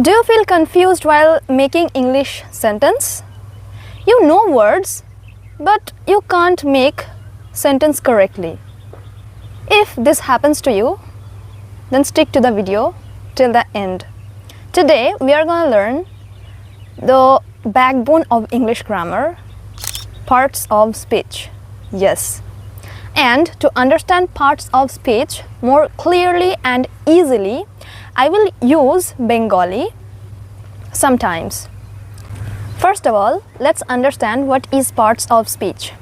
Do you feel confused while making English sentence? You know words, but you can't make sentence correctly. If this happens to you, then stick to the video till the end. Today we are going to learn the backbone of English grammar, parts of speech. Yes. And to understand parts of speech more clearly and easily, I will use Bengali sometimes. First of all, let's understand what is parts of speech.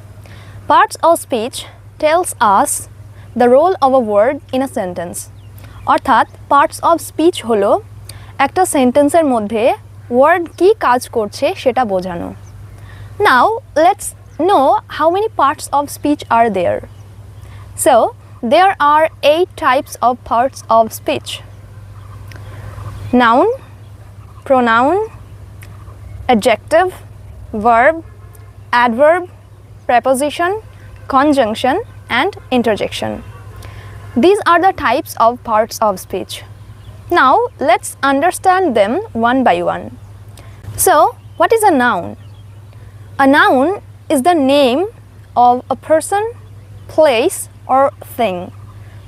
Parts of speech tells us the role of a word in a sentence. অর্থাৎ parts of speech হলো একটা সেন্টেন্সের মধ্যে word কি কাজ করছে সেটা বোঝানো. Now, let's know how many parts of speech are there. So, there are 8 types of parts of speech. Noun, pronoun, adjective, verb, adverb, preposition, conjunction, and interjection. These are the types of parts of speech. Now, let's understand them one by one. So, what is a noun? A noun is the name of a person, place, or thing.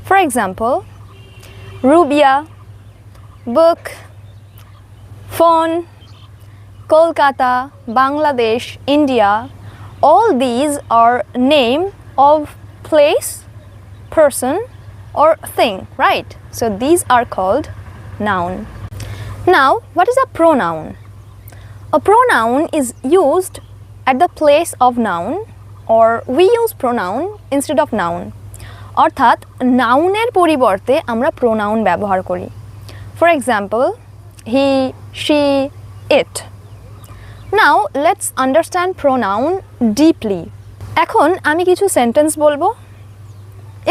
For example, Rubia, book, phone, Kolkata, Bangladesh, India. All these are name of place, person, or thing, right? So these are called noun. Now, what is a pronoun? A pronoun is used at the place of noun, or we use pronoun instead of noun. অর্থাৎ নাউনের পরিবর্তে আমরা pronoun ব্যবহার করি. For example, he, she, it. Now, let's understand pronoun deeply. এখন আমি কিছু sentence বলবো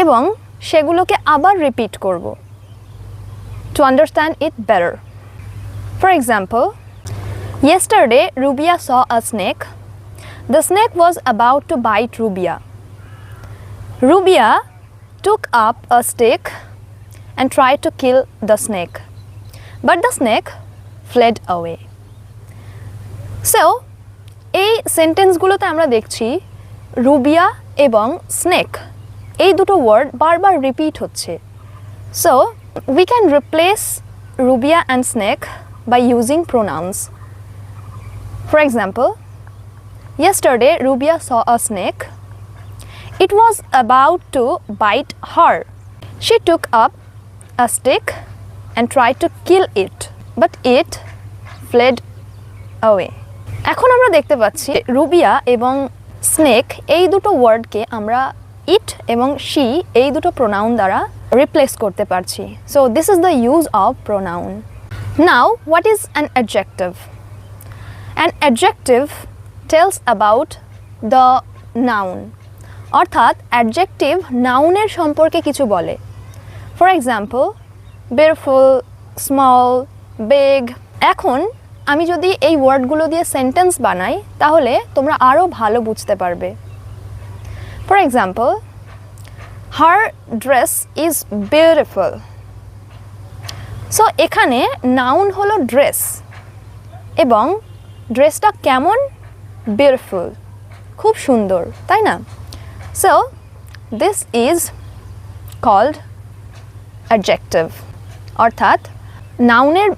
এবং সেগুলোকে আবার রিপিট করব to understand it better. For example, yesterday Rubia saw a snake. The snake was about to bite Rubia. Rubia took up a stick and tried to kill the snake, but the snake fled away. So, এই সেন্টেন্সগুলোতে আমরা দেখছি রুবিয়া এবং snake এই দুটো word বারবার repeat হচ্ছে. So, we can replace Rubia and snake by using pronouns. For example, yesterday Rubia saw a snake. It was about to bite her. She took up a stick and tried to kill it, but it fled away. এখন আমরা দেখতে পাচ্ছি রুবিয়া এবং snake এই দুটো ওয়ার্ডকে আমরা ইট এবং she এই দুটো প্রোনাউন দ্বারা রিপ্লেস করতে পারছি. So this is the use of pronoun. Now what is an adjective? An adjective tells about the noun. অর্থাৎ অ্যাডজেক্টিভ নাউনের সম্পর্কে কিছু বলে. For example, beautiful, small, big. এখন আমি যদি এই ওয়ার্ডগুলো দিয়ে সেন্টেন্স বানাই তাহলে তোমরা আরও ভালো বুঝতে পারবে. For example, her dress is beautiful. So এখানে নাউন হলো ড্রেস এবং ড্রেসটা কেমন? বিউটিফুল, খুব সুন্দর, তাই না? So this is called adjective, অর্থাৎ নাউনের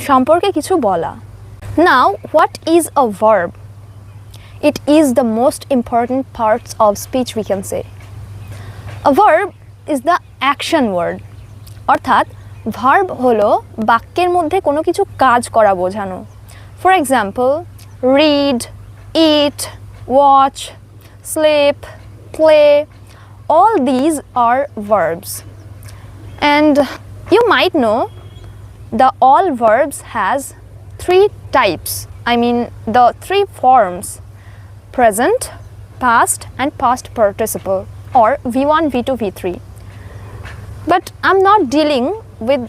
সম্পর্কে কিছু বলা. Now, what is a verb? It is the most important parts of speech, we can say. A verb is the action word. অর্থাৎ verb হলো বাক্যের মধ্যে কোনো কিছু কাজ করা বোঝানো. For example, read, eat, watch, sleep, play. All these are verbs. And you might know the all verbs has 3 types. I mean the 3 forms: present, past, and past participle, or V1, V2, V3. But I'm not dealing with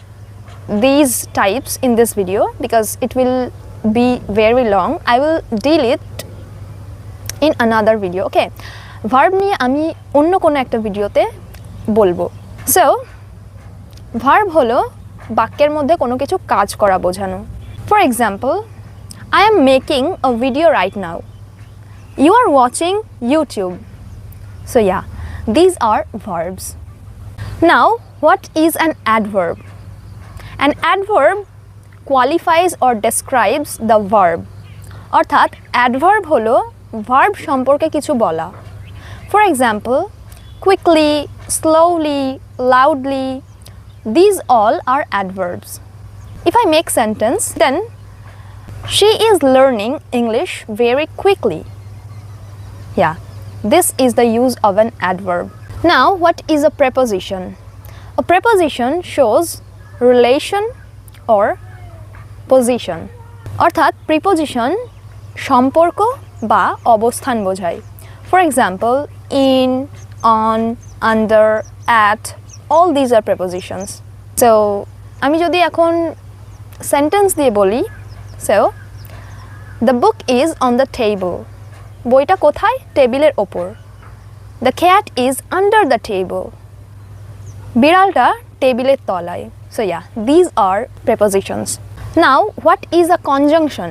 these types in this video because it will be very long. I will deal it in another video. Okay, verb নিয়ে আমি অন্য কোনো একটা ভিডিওতে বলবো. So, verb হলো বাক্যের মধ্যে কোনো কিছু কাজ করা বোঝানো. For example, I am making a video right now. You are watching YouTube. So yeah, these are verbs. Now, what is an adverb? An adverb qualifies or describes the verb. অর্থাৎ adverb হলো verb সম্পর্কে কিছু বলা. For example, quickly, slowly, loudly, these all are adverbs. If I make sentence, then she is learning English very quickly. Yeah, this is the use of an adverb. Now, what is a preposition? A preposition shows relation or position. অর্থাৎ preposition সম্পর্ক বা অবস্থান বোঝায়. For example, in, on, under, at, all these are prepositions. So, আমি যদি এখন sentence দিয়ে বলি, so, the book is on the table. বইটা কোথায়? টেবিলের ওপর. The cat is under the table. বিড়ালটা টেবিলের তলায়. So yeah, these are prepositions. Now, what is a conjunction?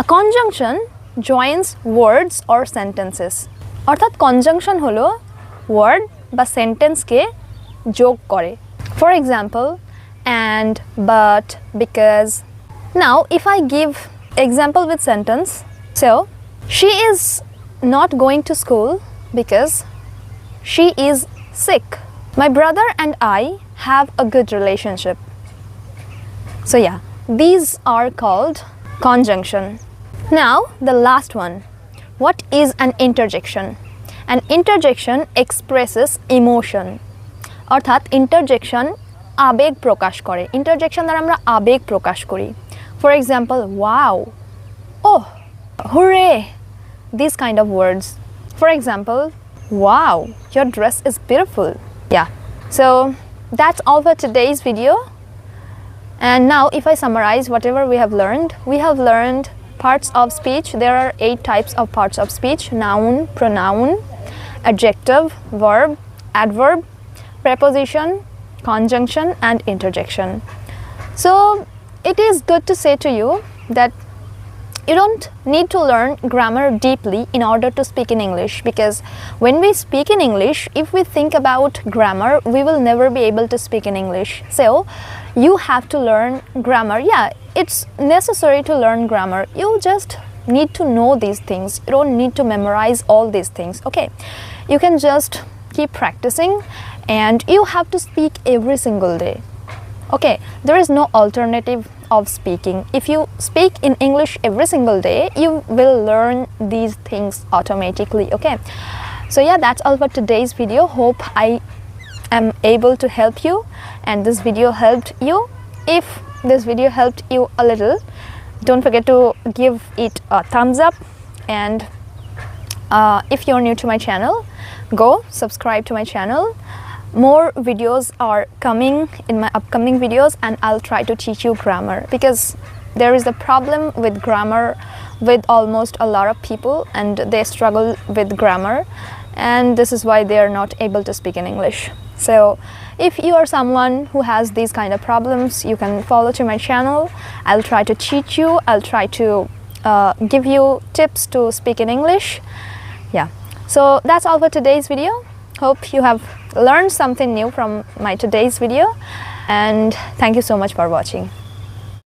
A conjunction joins words or sentences. অর্থাৎ conjunction হলো word বা sentence কে যোগ করে. For example, and, but, because. Now, if I give example with sentence, so she is not going to school because she is sick. My brother and I have a good relationship. So yeah, these are called conjunction. Now, the last one. What is an interjection? An interjection expresses emotion. অর্থাৎ interjection আবেগ প্রকাশ করে. Interjection দ্বারা আমরা আবেগ প্রকাশ করি. For example, wow, oh, hooray, these kind of words. For example, wow, your dress is beautiful. Yeah, so that's all for today's video. And now if I summarize whatever we have learned parts of speech. There are 8 types of parts of speech: noun, pronoun, adjective, verb, adverb, preposition, conjunction and interjection. So it is good to say to you that you don't need to learn grammar deeply in order to speak in English, because when we speak in English, if we think about grammar, we will never be able to speak in English. So you have to learn grammar. Yeah, it's necessary to learn grammar. You just need to know these things. You don't need to memorize all these things. Okay, you can just keep practicing and you have to speak every single day. Okay, there is no alternative of speaking. If you speak in English every single day, you will learn these things automatically. Okay, so yeah, that's all for today's video. Hope I am able to help you and this video helped you. If this video helped you a little, don't forget to give it a thumbs up, and if you're new to my channel, go subscribe to my channel. More videos are coming in my upcoming videos, and I'll try to teach you grammar, because there is a problem with grammar with almost a lot of people, and they struggle with grammar, and this is why they are not able to speak in English. So if you are someone who has these kind of problems, you can follow to my channel. I'll try to teach you. I'll try to give you tips to speak in English. Yeah, so that's all for today's video. Hope you have learned something new from my today's video, and thank you so much for watching.